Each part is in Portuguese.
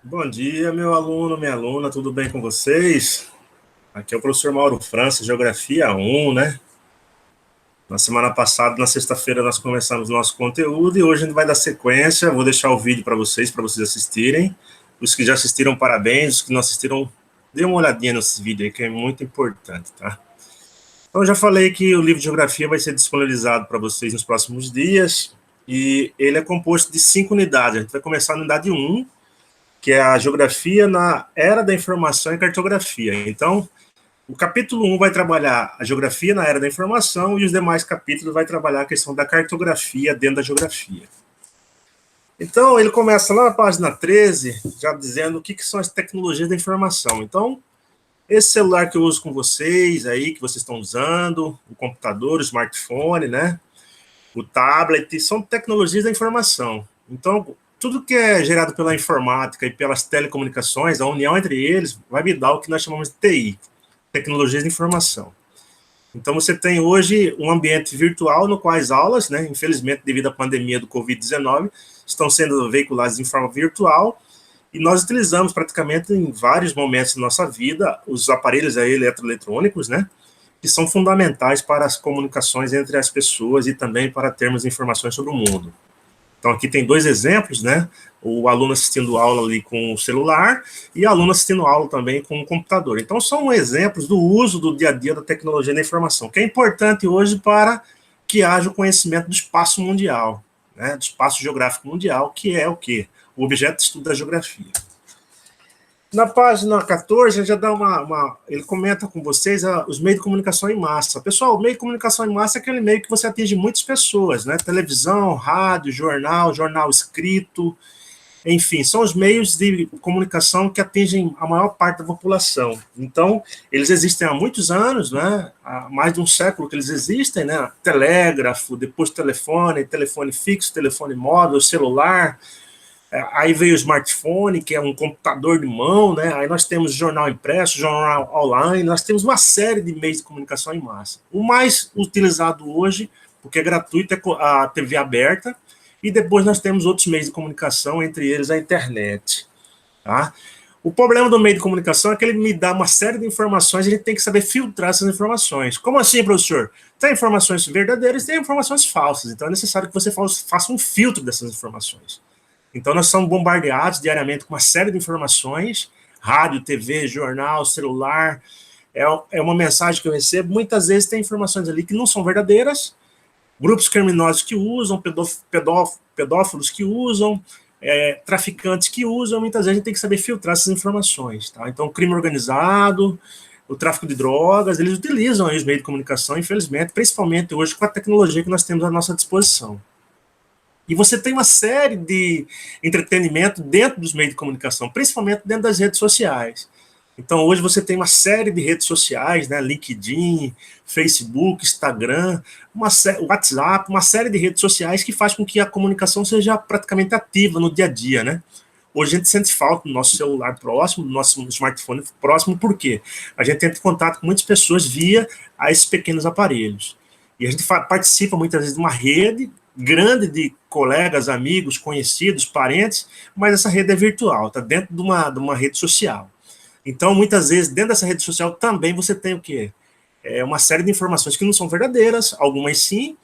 Bom dia, meu aluno, minha aluna, tudo bem com vocês? Aqui é o professor Mauro França, Geografia 1, né? Na semana passada, na sexta-feira, nós começamos nosso conteúdo e hoje a gente vai dar sequência. Vou deixar o vídeo para vocês assistirem. Os que já assistiram, parabéns. Os que não assistiram, dê uma olhadinha nesse vídeo aí, que é muito importante, tá? Então, eu já falei que o livro de Geografia vai ser disponibilizado para vocês nos próximos dias e ele é composto de 5 unidades. A gente vai começar na unidade 1, que é a geografia na era da informação e cartografia. Então, o capítulo 1 vai trabalhar a geografia na era da informação e os demais capítulos vai trabalhar a questão da cartografia dentro da geografia. Então, ele começa lá na página 13, já dizendo o que são as tecnologias da informação. Então, esse celular que eu uso com vocês aí, que vocês estão usando, o computador, o smartphone, né? O tablet, são tecnologias da informação. Então, tudo que é gerado pela informática e pelas telecomunicações, a união entre eles, vai me dar o que nós chamamos de TI, tecnologias de informação. Então, você tem hoje um ambiente virtual no qual as aulas, né, infelizmente, devido à pandemia do Covid-19, estão sendo veiculadas em forma virtual, e nós utilizamos praticamente em vários momentos da nossa vida os aparelhos aí eletroeletrônicos, né, que são fundamentais para as comunicações entre as pessoas e também para termos informações sobre o mundo. Então, aqui tem dois exemplos, né? O aluno assistindo aula ali com o celular e o aluno assistindo aula também com o computador. Então, são exemplos do uso do dia a dia da tecnologia da informação, que é importante hoje para que haja o conhecimento do espaço mundial, né? Do espaço geográfico mundial, que é o quê? O objeto de estudo da geografia. Na página 14, já dá ele comenta com vocês os meios de comunicação em massa. Pessoal, o meio de comunicação em massa é aquele meio que você atinge muitas pessoas, né? Televisão, rádio, jornal escrito, enfim, são os meios de comunicação que atingem a maior parte da população. Então, eles existem há muitos anos, né? Há mais de um século que eles existem, né? Telégrafo, depois telefone fixo, telefone móvel, celular. Aí veio o smartphone, que é um computador de mão, né? Aí nós temos jornal impresso, jornal online, nós temos uma série de meios de comunicação em massa. O mais utilizado hoje, porque é gratuito, é a TV aberta, e depois nós temos outros meios de comunicação, entre eles a internet. Tá? O problema do meio de comunicação é que ele me dá uma série de informações e a gente tem que saber filtrar essas informações. Como assim, professor? Tem informações verdadeiras e tem informações falsas, então é necessário que você faça um filtro dessas informações. Então, nós somos bombardeados diariamente com uma série de informações, rádio, TV, jornal, celular. É uma mensagem que eu recebo. Muitas vezes tem informações ali que não são verdadeiras, grupos criminosos que usam, pedófilos que usam, traficantes que usam. Muitas vezes a gente tem que saber filtrar essas informações. Tá? Então, o crime organizado, o tráfico de drogas, eles utilizam aí os meios de comunicação, infelizmente, principalmente hoje com a tecnologia que nós temos à nossa disposição. E você tem uma série de entretenimento dentro dos meios de comunicação, principalmente dentro das redes sociais. Então, hoje você tem uma série de redes sociais, né? LinkedIn, Facebook, Instagram, WhatsApp, uma série de redes sociais que faz com que a comunicação seja praticamente ativa no dia a dia, né? Hoje a gente sente falta do nosso celular próximo, do nosso smartphone próximo, por quê? A gente entra em contato com muitas pessoas via esses pequenos aparelhos. E a gente participa muitas vezes de uma rede grande de colegas, amigos, conhecidos, parentes, mas essa rede é virtual, está dentro de uma rede social. Então, muitas vezes, dentro dessa rede social também você tem o quê? Uma série de informações que não são verdadeiras, algumas sim,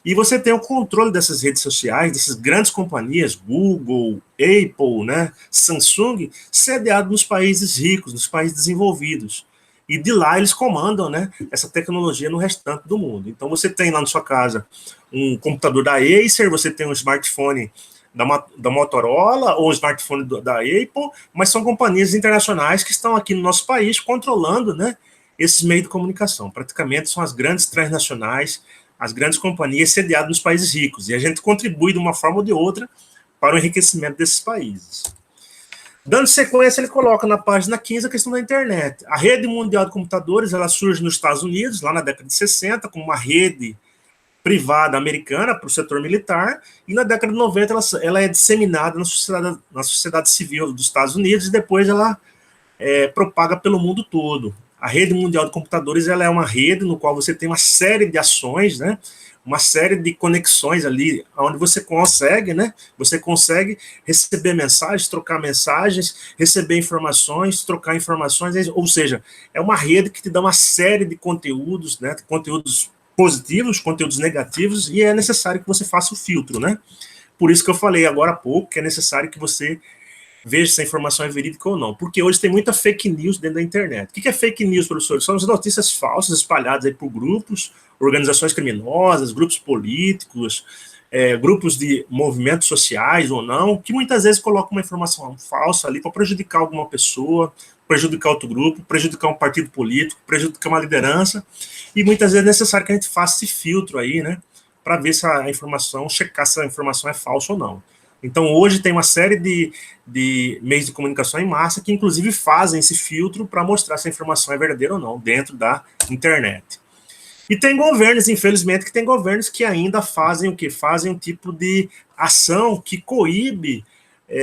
e você tem o controle dessas redes sociais, dessas grandes companhias, Google, Apple, né, Samsung, sediado nos países ricos, nos países desenvolvidos. E de lá eles comandam, né, essa tecnologia no restante do mundo. Então você tem lá na sua casa um computador da Acer, você tem um smartphone da Motorola ou um smartphone da Apple, mas são companhias internacionais que estão aqui no nosso país controlando, né, esses meios de comunicação. Praticamente são as grandes transnacionais, as grandes companhias sediadas nos países ricos. E a gente contribui de uma forma ou de outra para o enriquecimento desses países. Dando sequência, ele coloca na página 15 a questão da internet. A rede mundial de computadores, ela surge nos Estados Unidos, lá na década de 60, como uma rede privada americana para o setor militar, e na década de 90 ela é disseminada na sociedade civil dos Estados Unidos, e depois ela propaga pelo mundo todo. A rede mundial de computadores, ela é uma rede no qual você tem uma série de ações, né? Uma série de conexões ali, onde você consegue, né? Você consegue receber mensagens, trocar mensagens, receber informações, trocar informações, ou seja, é uma rede que te dá uma série de conteúdos, né? Conteúdos positivos, conteúdos negativos, e é necessário que você faça o filtro, né? Por isso que eu falei agora há pouco que é necessário que você veja se a informação é verídica ou não, porque hoje tem muita fake news dentro da internet. O que é fake news, professor? São as notícias falsas espalhadas aí por grupos, organizações criminosas, grupos políticos, grupos de movimentos sociais ou não, que muitas vezes colocam uma informação falsa ali para prejudicar alguma pessoa, prejudicar outro grupo, prejudicar um partido político, prejudicar uma liderança, e muitas vezes é necessário que a gente faça esse filtro aí, né, para ver se a informação, checar se a informação é falsa ou não. Então, hoje tem uma série de meios de comunicação em massa que, inclusive, fazem esse filtro para mostrar se a informação é verdadeira ou não dentro da internet. E tem governos, infelizmente, que tem governos que ainda fazem o quê? Fazem um tipo de ação que coíbe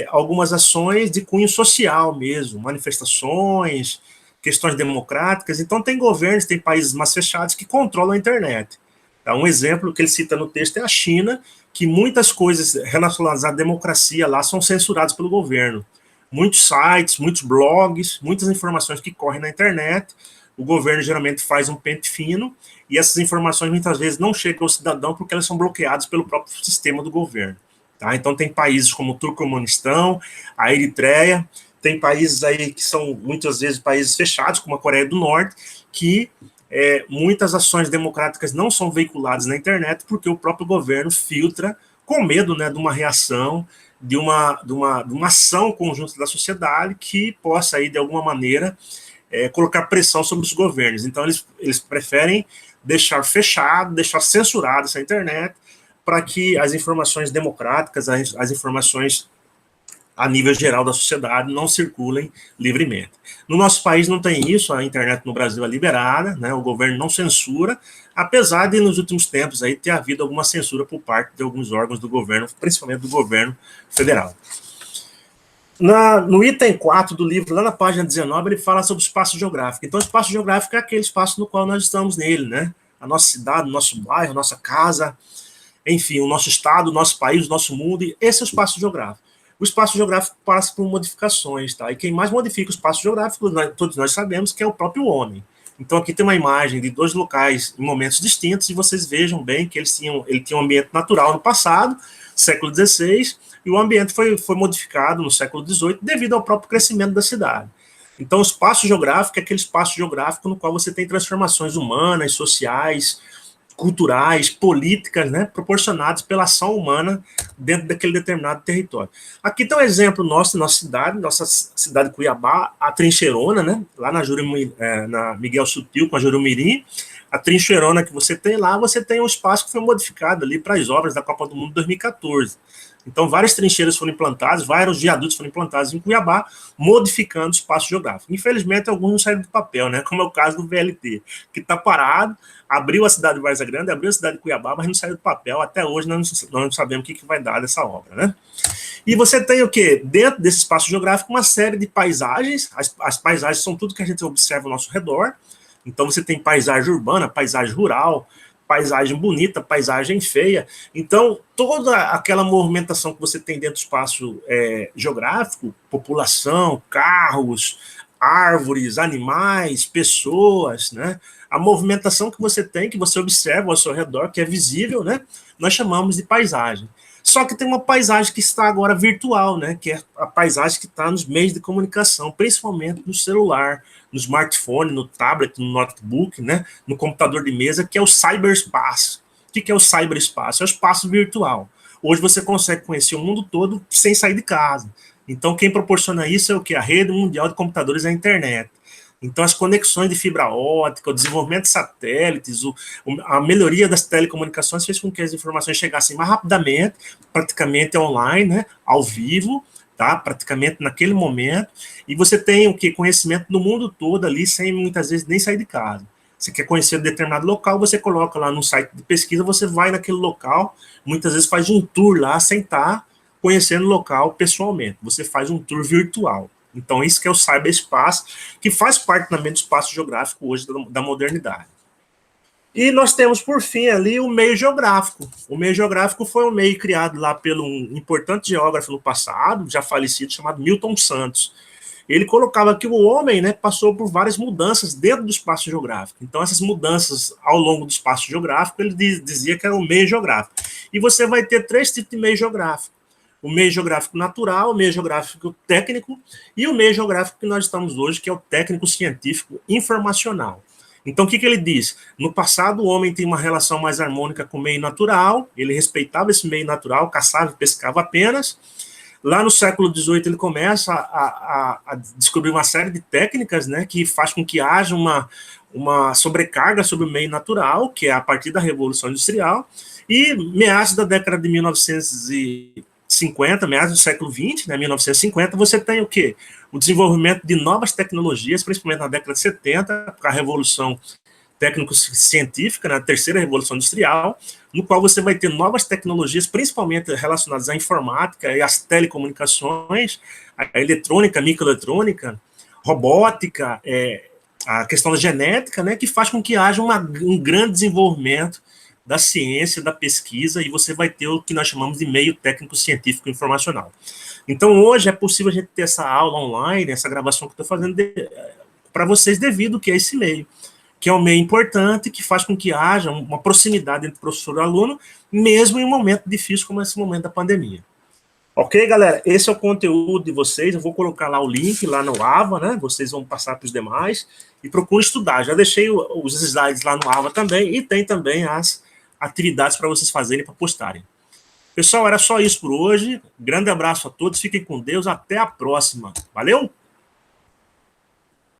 algumas ações de cunho social mesmo, manifestações, questões democráticas. Então, tem governos, tem países mais fechados que controlam a internet. Um exemplo que ele cita no texto é a China, que muitas coisas relacionadas à democracia lá são censuradas pelo governo. Muitos sites, muitos blogs, muitas informações que correm na internet, o governo geralmente faz um pente fino, e essas informações muitas vezes não chegam ao cidadão porque elas são bloqueadas pelo próprio sistema do governo. Tá? Então tem países como o Turcomenistão, a Eritreia, tem países aí que são muitas vezes países fechados, como a Coreia do Norte, que muitas ações democráticas não são veiculadas na internet porque o próprio governo filtra com medo, né, de uma reação, de uma ação conjunta da sociedade que possa aí, de alguma maneira, colocar pressão sobre os governos. Então, eles preferem deixar fechado, deixar censurado essa internet para que as informações democráticas, as informações a nível geral da sociedade, não circulem livremente. No nosso país não tem isso, a internet no Brasil é liberada, né, o governo não censura, apesar de nos últimos tempos aí ter havido alguma censura por parte de alguns órgãos do governo, principalmente do governo federal. No item 4 do livro, lá na página 19, ele fala sobre o espaço geográfico. Então, o espaço geográfico é aquele espaço no qual nós estamos nele, né? A nossa cidade, o nosso bairro, a nossa casa, enfim, o nosso estado, o nosso país, o nosso mundo, e esse é o espaço geográfico. O espaço geográfico passa por modificações, tá? E quem mais modifica o espaço geográfico, todos nós sabemos que é o próprio homem. Então, aqui tem uma imagem de dois locais em momentos distintos, e vocês vejam bem que ele tinha um ambiente natural no passado, século XVI, e o ambiente foi modificado no século XVIII devido ao próprio crescimento da cidade. Então, o espaço geográfico é aquele espaço geográfico no qual você tem transformações humanas, sociais, culturais, políticas, né, proporcionadas pela ação humana dentro daquele determinado território. Aqui tem um exemplo nossa cidade de Cuiabá, a Trincheirona, né, lá na Miguel Sutil com a Jurumirim, a Trincheirona que você tem lá, você tem um espaço que foi modificado ali para as obras da Copa do Mundo 2014. Então, várias trincheiras foram implantadas, vários viadutos foram implantados em Cuiabá, modificando o espaço geográfico. Infelizmente, alguns não saíram do papel, né? Como é o caso do VLT, que está parado, abriu a cidade de Várzea Grande, abriu a cidade de Cuiabá, mas não saiu do papel. Até hoje, nós não sabemos o que vai dar dessa obra, né? E você tem o quê? Dentro desse espaço geográfico, uma série de paisagens. As paisagens são tudo que a gente observa ao nosso redor. Então, você tem paisagem urbana, paisagem rural, paisagem bonita, paisagem feia. Então, toda aquela movimentação que você tem dentro do espaço geográfico, população, carros, árvores, animais, pessoas, né? A movimentação que você tem, que você observa ao seu redor, que é visível, né? Nós chamamos de paisagem. Só que tem uma paisagem que está agora virtual, né? Que é a paisagem que está nos meios de comunicação, principalmente no celular, no smartphone, no tablet, no notebook, né? No computador de mesa, que é o cyberespaço. O que é o cyberespaço? É o espaço virtual. Hoje você consegue conhecer o mundo todo sem sair de casa. Então, quem proporciona isso é o quê? A rede mundial de computadores e a internet. Então, as conexões de fibra ótica, o desenvolvimento de satélites, a melhoria das telecomunicações fez com que as informações chegassem mais rapidamente, praticamente online, né, ao vivo, tá? Praticamente naquele momento, e você tem o quê? Conhecimento do mundo todo ali, sem muitas vezes nem sair de casa. Você quer conhecer um determinado local, você coloca lá no site de pesquisa, você vai naquele local, muitas vezes faz um tour lá, sem estar conhecendo o local pessoalmente, você faz um tour virtual. Então, isso que é o cyberespaço, que faz parte também do espaço geográfico hoje da modernidade. E nós temos, por fim, ali o meio geográfico. O meio geográfico foi um meio criado lá pelo um importante geógrafo no passado, já falecido, chamado Milton Santos. Ele colocava que o homem, né, passou por várias mudanças dentro do espaço geográfico. Então, essas mudanças ao longo do espaço geográfico, ele dizia que era o meio geográfico. E você vai ter 3 tipos de meio geográfico. O meio geográfico natural, o meio geográfico técnico e o meio geográfico que nós estamos hoje, que é o técnico científico informacional. Então, o que ele diz? No passado, o homem tem uma relação mais harmônica com o meio natural, ele respeitava esse meio natural, caçava e pescava apenas. Lá no século XVIII, ele começa a descobrir uma série de técnicas, né, que faz com que haja uma sobrecarga sobre o meio natural, que é a partir da Revolução Industrial, e meados da década de 1950, meados do século XX, né, 1950, você tem o quê? O desenvolvimento de novas tecnologias, principalmente na década de 70, com a Revolução Técnico-Científica, na terceira Revolução Industrial, no qual você vai ter novas tecnologias, principalmente relacionadas à informática e às telecomunicações, a eletrônica, a microeletrônica, robótica, a questão da genética, né, que faz com que haja um grande desenvolvimento da ciência, da pesquisa, e você vai ter o que nós chamamos de meio técnico-científico informacional. Então, hoje é possível a gente ter essa aula online, essa gravação que eu estou fazendo para vocês devido que é esse meio, que é um meio importante, que faz com que haja uma proximidade entre professor e aluno, mesmo em um momento difícil como esse momento da pandemia. Ok, galera? Esse é o conteúdo de vocês. Eu vou colocar lá o link, lá no AVA, né? Vocês vão passar para os demais e procurem estudar. Já deixei os slides lá no AVA também e tem também as atividades para vocês fazerem, para postarem. Pessoal, era só isso por hoje. Grande abraço a todos, fiquem com Deus, até a próxima. Valeu?